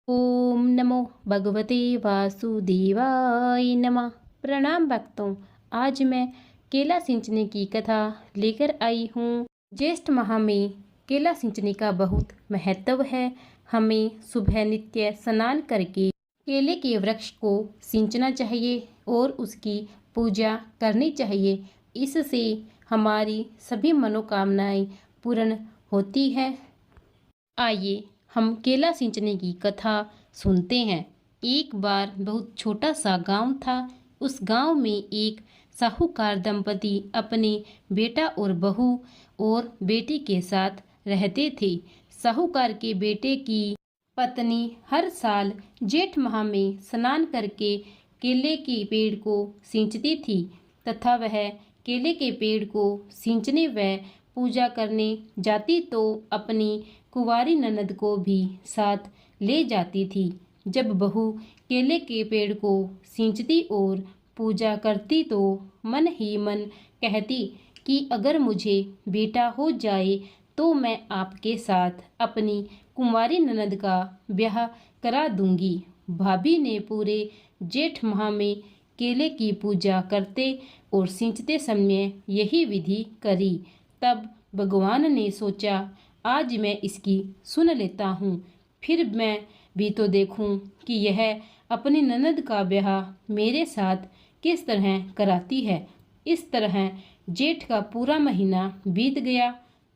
ओम नमो भगवते वासुदेवाय नमः। प्रणाम भक्तों, आज मैं केला सिंचने की कथा लेकर आई हूँ। ज्येष्ठ माह में केला सिंचने का बहुत महत्व है। हमें सुबह नित्य स्नान करके केले के वृक्ष को सिंचना चाहिए और उसकी पूजा करनी चाहिए। इससे हमारी सभी मनोकामनाएं पूर्ण होती है। आइए हम केला सिंचने की कथा सुनते हैं। एक बार बहुत छोटा सा गांव था। उस गांव में एक साहूकार दंपति अपने बेटा और बहू और बेटी के साथ रहते थे। साहूकार के बेटे की पत्नी हर साल जेठ माह में स्नान करके केले के पेड़ को सींचती थी तथा वह केले के पेड़ को सींचने व पूजा करने जाती तो अपनी कुंवारी ननद को भी साथ ले जाती थी। जब बहू केले के पेड़ को सींचती और पूजा करती तो मन ही मन कहती कि अगर मुझे बेटा हो जाए तो मैं आपके साथ अपनी कुंवारी ननद का ब्याह करा दूंगी। भाभी ने पूरे जेठ माह में केले की पूजा करते और सींचते समय यही विधि करी। तब भगवान ने सोचा, आज मैं इसकी सुन लेता हूँ, फिर मैं भी तो देखूँ कि यह अपनी ननद का ब्याह मेरे साथ किस तरह कराती है। इस तरह जेठ का पूरा महीना बीत गया।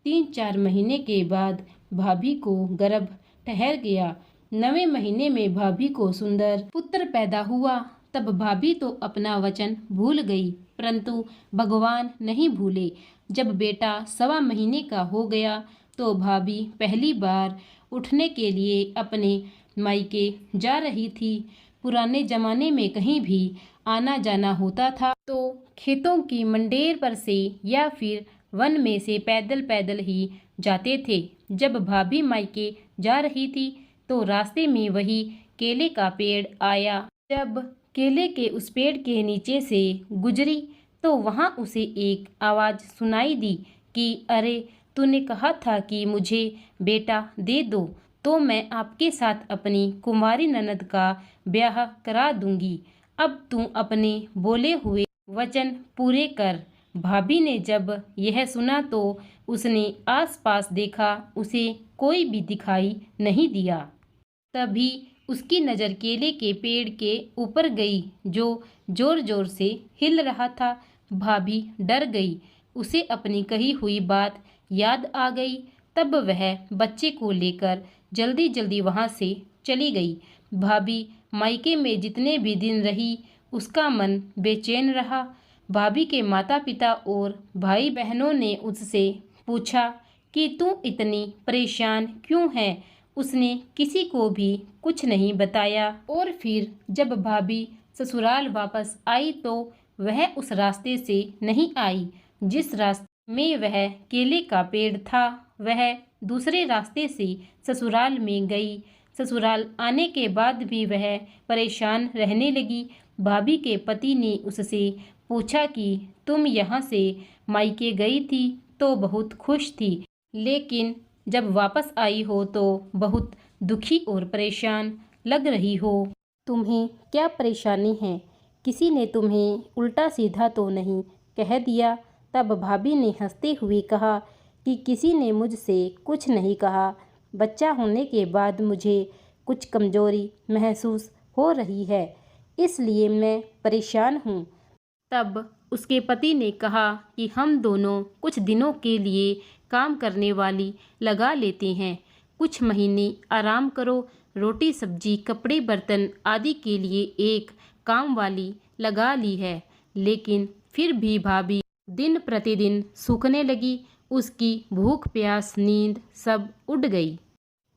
3-4 महीने के बाद भाभी को गर्भ ठहर गया। 9वें महीने में भाभी को सुंदर पुत्र पैदा हुआ। तब भाभी तो अपना वचन भूल गई, परंतु भगवान नहीं भूले। जब बेटा 1.25 महीने का हो गया तो भाभी पहली बार उठने के लिए अपने मायके जा रही थी। पुराने जमाने में कहीं भी आना जाना होता था तो खेतों की मंडेर पर से या फिर वन में से पैदल पैदल ही जाते थे। जब भाभी मायके जा रही थी तो रास्ते में वही केले का पेड़ आया। जब केले के उस पेड़ के नीचे से गुजरी तो वहां उसे एक आवाज सुनाई दी कि अरे, तूने कहा था कि मुझे बेटा दे दो तो मैं आपके साथ अपनी कुंवारी ननद का ब्याह करा दूंगी। अब तू अपने बोले हुए वचन पूरे कर। भाभी ने जब यह सुना तो उसने आसपास देखा, उसे कोई भी दिखाई नहीं दिया। तभी उसकी नज़र केले के पेड़ के ऊपर गई जो जोर जोर से हिल रहा था। भाभी डर गई। उसे अपनी कही हुई बात याद आ गई। तब वह बच्चे को लेकर जल्दी जल्दी वहां से चली गई। भाभी मायके में जितने भी दिन रही उसका मन बेचैन रहा। भाभी के माता पिता और भाई बहनों ने उससे पूछा कि तू इतनी परेशान क्यों है। उसने किसी को भी कुछ नहीं बताया और फिर जब भाभी ससुराल वापस आई तो वह उस रास्ते से नहीं आई जिस रास्ते में वह केले का पेड़ था। वह दूसरे रास्ते से ससुराल में गई। ससुराल आने के बाद भी वह परेशान रहने लगी। भाभी के पति ने उससे पूछा कि तुम यहाँ से मायके गई थी तो बहुत खुश थी, लेकिन जब वापस आई हो तो बहुत दुखी और परेशान लग रही हो। तुम्हें क्या परेशानी है? किसी ने तुम्हें उल्टा सीधा तो नहीं कह दिया? तब भाभी ने हंसते हुए कहा कि किसी ने मुझसे कुछ नहीं कहा। बच्चा होने के बाद मुझे कुछ कमजोरी महसूस हो रही है, इसलिए मैं परेशान हूँ। तब उसके पति ने कहा कि हम दोनों कुछ दिनों के लिए काम करने वाली लगा लेते हैं। कुछ महीने आराम करो। रोटी सब्जी कपड़े बर्तन आदि के लिए एक काम वाली लगा ली है। लेकिन फिर भी भाभी दिन प्रतिदिन सूखने लगी। उसकी भूख प्यास नींद सब उड़ गई।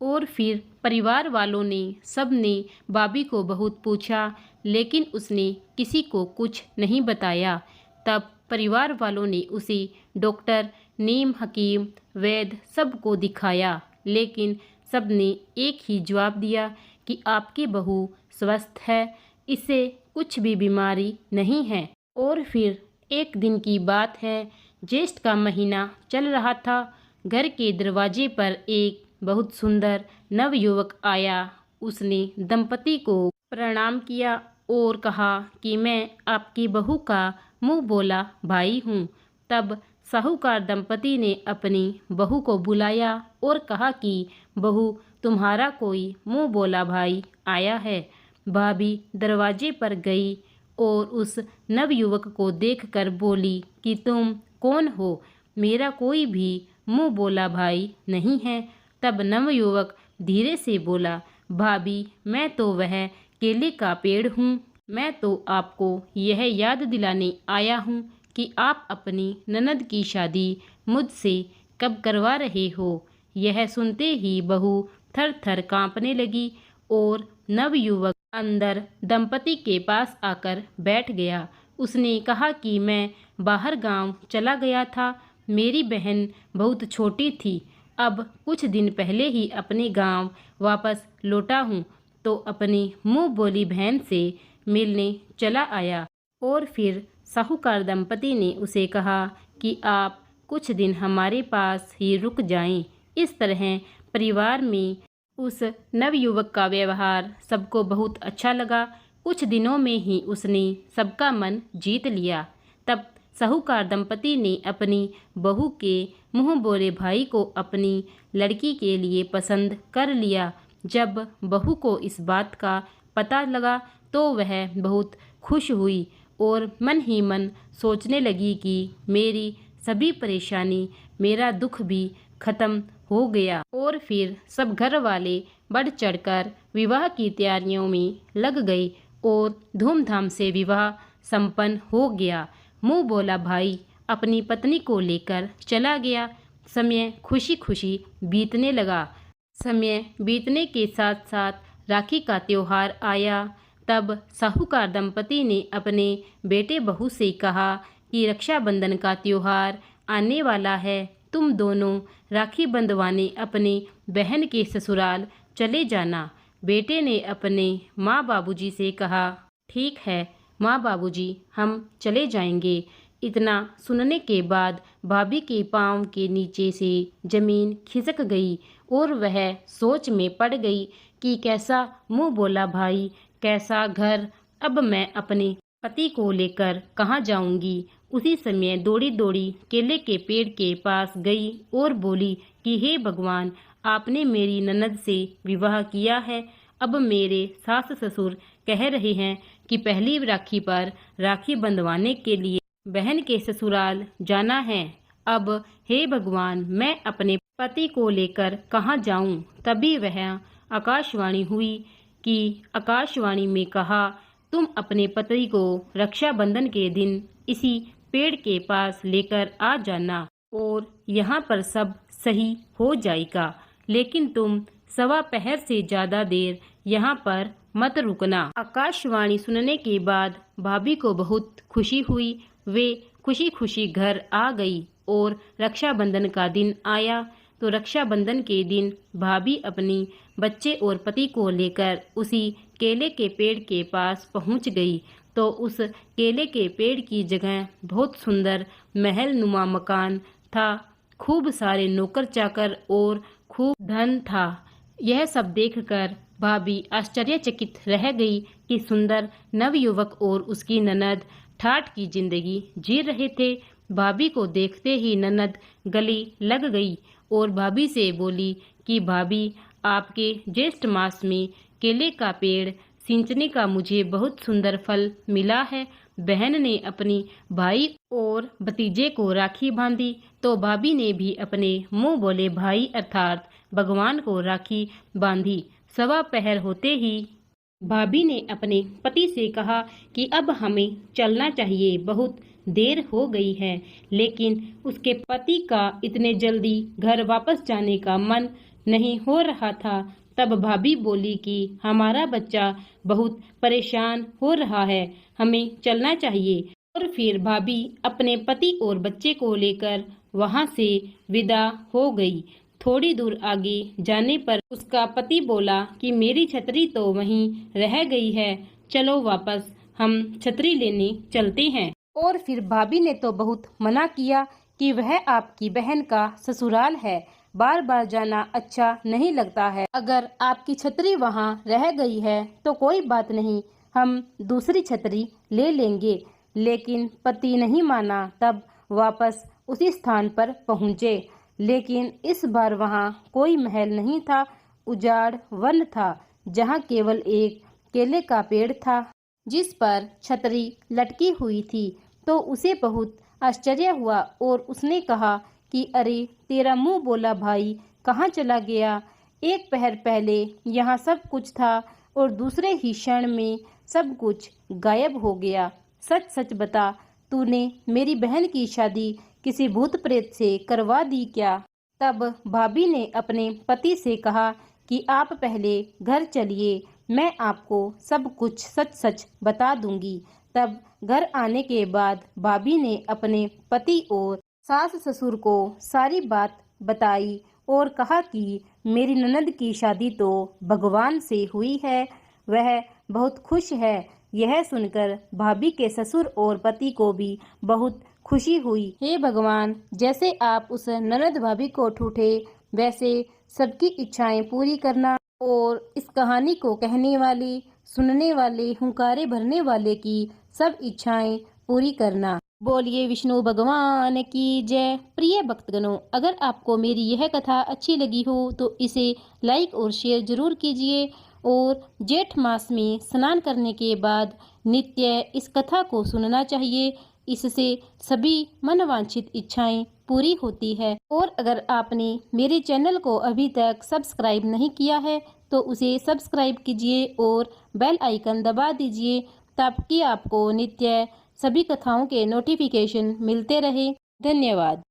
और फिर परिवार वालों ने सब ने भाभी को बहुत पूछा, लेकिन उसने किसी को कुछ नहीं बताया। तब परिवार वालों ने उसे डॉक्टर, नीम हकीम, वैद्य सबको दिखाया, लेकिन सब ने एक ही जवाब दिया कि आपकी बहू स्वस्थ है, इसे कुछ भी बीमारी नहीं है। और फिर एक दिन की बात है, ज्येष्ठ का महीना चल रहा था। घर के दरवाजे पर एक बहुत सुंदर नवयुवक आया उसने दंपति को प्रणाम किया और कहा कि मैं आपकी बहू का मुंह बोला भाई हूँ। तब साहूकार दंपति ने अपनी बहू को बुलाया और कहा कि बहू, तुम्हारा कोई मुंह बोला भाई आया है। भाभी दरवाजे पर गई और उस नवयुवक को देखकर बोली कि तुम कौन हो? मेरा कोई भी मुंह बोला भाई नहीं है। तब नवयुवक धीरे से बोला, भाभी मैं तो वह केले का पेड़ हूँ। मैं तो आपको यह याद दिलाने आया हूँ कि आप अपनी ननद की शादी मुझसे कब करवा रहे हो। यह सुनते ही बहू थर थर कांपने लगी और नवयुवक अंदर दंपति के पास आकर बैठ गया। उसने कहा कि मैं बाहर गांव चला गया था। मेरी बहन बहुत छोटी थी। अब कुछ दिन पहले ही अपने गांव वापस लौटा हूँ, तो अपनी मुंह बोली बहन से मिलने चला आया। और फिर साहूकार दंपति ने उसे कहा कि आप कुछ दिन हमारे पास ही रुक जाएं। इस तरह परिवार में उस नवयुवक का व्यवहार सबको बहुत अच्छा लगा। कुछ दिनों में ही उसने सबका मन जीत लिया। तब साहूकार दंपति ने अपनी बहू के मुंह बोले भाई को अपनी लड़की के लिए पसंद कर लिया। जब बहू को इस बात का पता लगा तो वह बहुत खुश हुई और मन ही मन सोचने लगी कि मेरी सभी परेशानी, मेरा दुख भी खत्म हो गया। और फिर सब घर वाले बढ़ चढ़कर विवाह की तैयारियों में लग गए और धूमधाम से विवाह संपन्न हो गया। मुंह बोला भाई अपनी पत्नी को लेकर चला गया। समय खुशी खुशी बीतने लगा। समय बीतने के साथ साथ राखी का त्योहार आया। तब साहूकार दंपति ने अपने बेटे बहू से कहा कि रक्षाबंधन का त्योहार आने वाला है, तुम दोनों राखी बंधवाने अपने बहन के ससुराल चले जाना। बेटे ने अपने माँ बाबूजी से कहा, ठीक है माँ बाबूजी, हम चले जाएंगे। इतना सुनने के बाद भाभी के पाँव के नीचे से जमीन खिसक गई और वह सोच में पड़ गई कि कैसा मुंह बोला भाई, कैसा घर, अब मैं अपने पति को लेकर कहाँ जाऊंगी। उसी समय दौड़ी दौड़ी केले के पेड़ के पास गई और बोली कि हे भगवान, आपने मेरी ननद से विवाह किया है। अब मेरे सास ससुर कह रहे हैं कि पहली राखी पर राखी बंधवाने के लिए बहन के ससुराल जाना है। अब हे भगवान, मैं अपने पति को लेकर कहाँ जाऊं। तभी वह आकाशवाणी हुई कि आकाशवाणी में कहा, तुम अपने पति को रक्षाबंधन के दिन इसी पेड़ के पास लेकर आ जाना और यहाँ पर सब सही हो जाएगा। लेकिन तुम सवा पहर से ज्यादा देर यहाँ पर मत रुकना। आकाशवाणी सुनने के बाद भाभी को बहुत खुशी हुई। वे खुशी खुशी घर आ गई और रक्षाबंधन का दिन आया। तो रक्षाबंधन के दिन भाभी अपनी बच्चे और पति को लेकर उसी केले के पेड़ के पास पहुंच गई। तो उस केले के पेड़ की जगह बहुत सुंदर महल नुमा मकान था। खूब सारे नौकर चाकर और खूब धन था। यह सब देखकर भाभी आश्चर्यचकित रह गई कि सुंदर नवयुवक और उसकी ननद ठाठ की जिंदगी जी रहे थे। भाभी को देखते ही ननद गले लग गई और भाभी से बोली कि भाभी, आपके ज्येष्ठ मास में केले का पेड़ सींचने का मुझे बहुत सुंदर फल मिला है। बहन ने अपनी भाई और भतीजे को राखी बांधी तो भाभी ने भी अपने मुंह बोले भाई अर्थात भगवान को राखी बांधी। सवा पहर होते ही भाभी ने अपने पति से कहा कि अब हमें चलना चाहिए, बहुत देर हो गई है। लेकिन उसके पति का इतने जल्दी घर वापस जाने का मन नहीं हो रहा था। तब भाभी बोली कि हमारा बच्चा बहुत परेशान हो रहा है, हमें चलना चाहिए। और फिर भाभी अपने पति और बच्चे को लेकर वहां से विदा हो गई। थोड़ी दूर आगे जाने पर उसका पति बोला कि मेरी छतरी तो वहीं रह गई है, चलो वापस हम छतरी लेने चलते हैं। और फिर भाभी ने तो बहुत मना किया कि वह आपकी बहन का ससुराल है, बार बार जाना अच्छा नहीं लगता है। अगर आपकी छतरी वहाँ रह गई है तो कोई बात नहीं, हम दूसरी छतरी ले लेंगे। लेकिन पति नहीं माना, तब वापस उसी स्थान पर पहुँचे। लेकिन इस बार वहाँ कोई महल नहीं था, उजाड़ वन था जहाँ केवल एक केले का पेड़ था जिस पर छतरी लटकी हुई थी। तो उसे बहुत आश्चर्य हुआ और उसने कहा कि अरे, तेरा मुंह बोला भाई कहाँ चला गया? एक पहर पहले यहाँ सब कुछ था और दूसरे ही क्षण में सब कुछ गायब हो गया। सच सच बता, तूने मेरी बहन की शादी किसी भूत प्रेत से करवा दी क्या? तब भाभी ने अपने पति से कहा कि आप पहले घर चलिए, मैं आपको सब कुछ सच सच बता दूंगी। तब घर आने के बाद भाभी ने अपने पति और सास ससुर को सारी बात बताई और कहा कि मेरी ननद की शादी तो भगवान से हुई है, वह बहुत खुश है। यह सुनकर भाभी के ससुर और पति को भी बहुत खुशी हुई। हे भगवान, जैसे आप उस ननद भाभी को ठूठे, वैसे सबकी इच्छाएं पूरी करना और इस कहानी को कहने वाले, सुनने वाले, हुंकारे भरने वाले की सब इच्छाएं पूरी करना। बोलिए विष्णु भगवान की जय। प्रिय भक्तगणों, अगर आपको मेरी यह कथा अच्छी लगी हो तो इसे लाइक और शेयर जरूर कीजिए। और जेठ मास में स्नान करने के बाद नित्य इस कथा को सुनना चाहिए। इससे सभी मनवांछित इच्छाएं पूरी होती है। और अगर आपने मेरे चैनल को अभी तक सब्सक्राइब नहीं किया है तो उसे सब्सक्राइब कीजिए और बेल आइकन दबा दीजिए ताकि आपको नित्य सभी कथाओं के नोटिफिकेशन मिलते रहे। धन्यवाद।